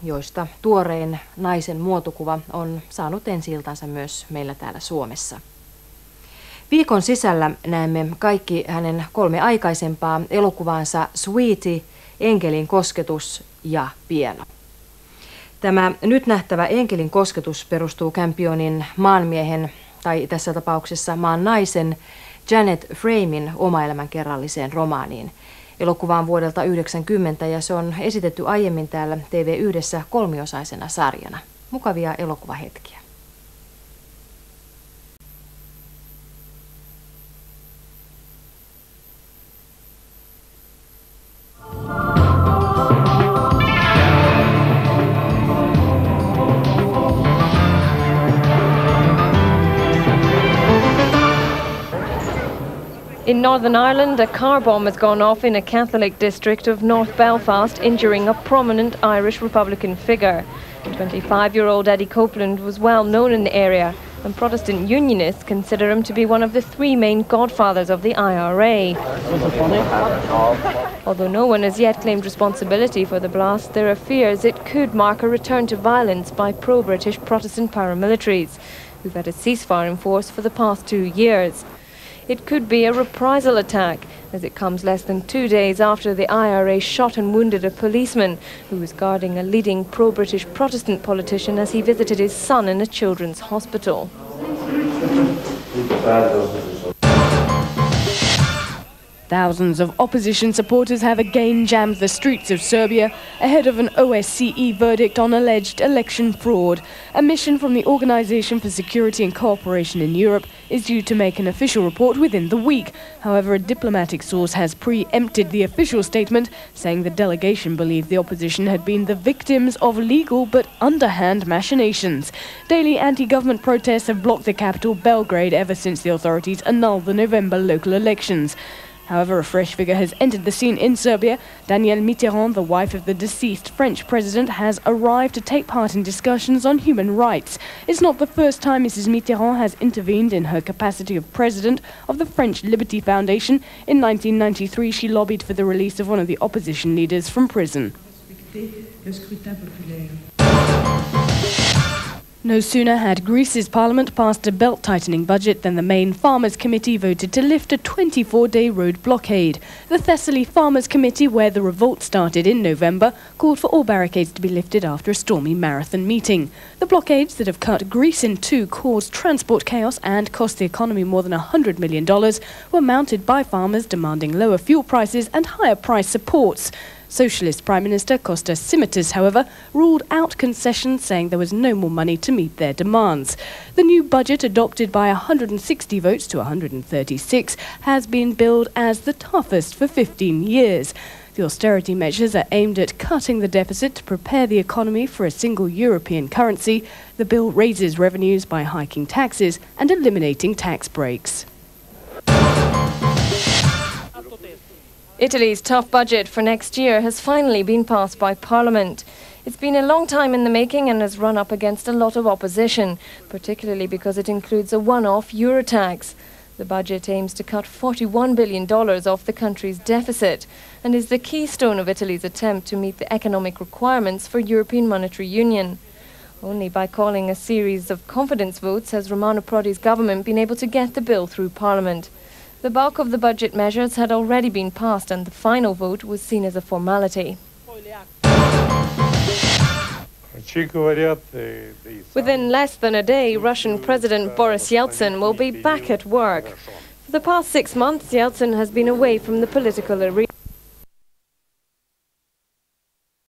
joista tuorein naisen muotokuva on saanut ensi-iltansa myös meillä täällä Suomessa. Viikon sisällä näemme kaikki hänen 3 aikaisempaa elokuvaansa Sweetie, Enkelin kosketus ja Pieno. Tämä nyt nähtävä Enkelin kosketus perustuu Campionin maanmiehen, tai tässä tapauksessa maan naisen, Janet Framin omaelämänkerralliseen romaaniin. Elokuva on vuodelta 1990 ja se on esitetty aiemmin täällä TV1 kolmiosaisena sarjana. Mukavia elokuvahetkiä. In Northern Ireland, a car bomb has gone off in a Catholic district of North Belfast, injuring a prominent Irish Republican figure. 25-year-old Eddie Copeland was well known in the area, and Protestant Unionists consider him to be one of the 3 main godfathers of the IRA. Although no one has yet claimed responsibility for the blast, there are fears it could mark a return to violence by pro-British Protestant paramilitaries, who've had a ceasefire in force for the past 2 years. It could be a reprisal attack, as it comes less than 2 days after the IRA shot and wounded a policeman who was guarding a leading pro-British Protestant politician as he visited his son in a children's hospital. Thousands of opposition supporters have again jammed the streets of Serbia ahead of an OSCE verdict on alleged election fraud. A mission from the Organisation for Security and Cooperation in Europe is due to make an official report within the week. However, a diplomatic source has preempted the official statement, saying the delegation believed the opposition had been the victims of legal but underhand machinations. Daily anti-government protests have blocked the capital, Belgrade, ever since the authorities annulled the November local elections. However, a fresh figure has entered the scene in Serbia. Danielle Mitterrand, the wife of the deceased French president, has arrived to take part in discussions on human rights. It's not the first time Mrs. Mitterrand has intervened in her capacity of president of the French Liberty Foundation. In 1993, she lobbied for the release of one of the opposition leaders from prison. No sooner had Greece's parliament passed a belt-tightening budget than the main Farmers' Committee voted to lift a 24-day road blockade. The Thessaly Farmers' Committee, where the revolt started in November, called for all barricades to be lifted after a stormy marathon meeting. The blockades that have cut Greece in 2 caused transport chaos and cost the economy more than $100 million, were mounted by farmers demanding lower fuel prices and higher price supports. Socialist Prime Minister Kostas Simitis, however, ruled out concessions, saying there was no more money to meet their demands. The new budget, adopted by 160 votes to 136, has been billed as the toughest for 15 years. The austerity measures are aimed at cutting the deficit to prepare the economy for a single European currency. The bill raises revenues by hiking taxes and eliminating tax breaks. Italy's tough budget for next year has finally been passed by Parliament. It's been a long time in the making and has run up against a lot of opposition, particularly because it includes a one-off euro tax. The budget aims to cut $41 billion off the country's deficit and is the keystone of Italy's attempt to meet the economic requirements for European Monetary Union. Only by calling a series of confidence votes has Romano Prodi's government been able to get the bill through Parliament. The bulk of the budget measures had already been passed and the final vote was seen as a formality. Within less than a day, Russian President Boris Yeltsin will be back at work. For the past 6 months, Yeltsin has been away from the political arena.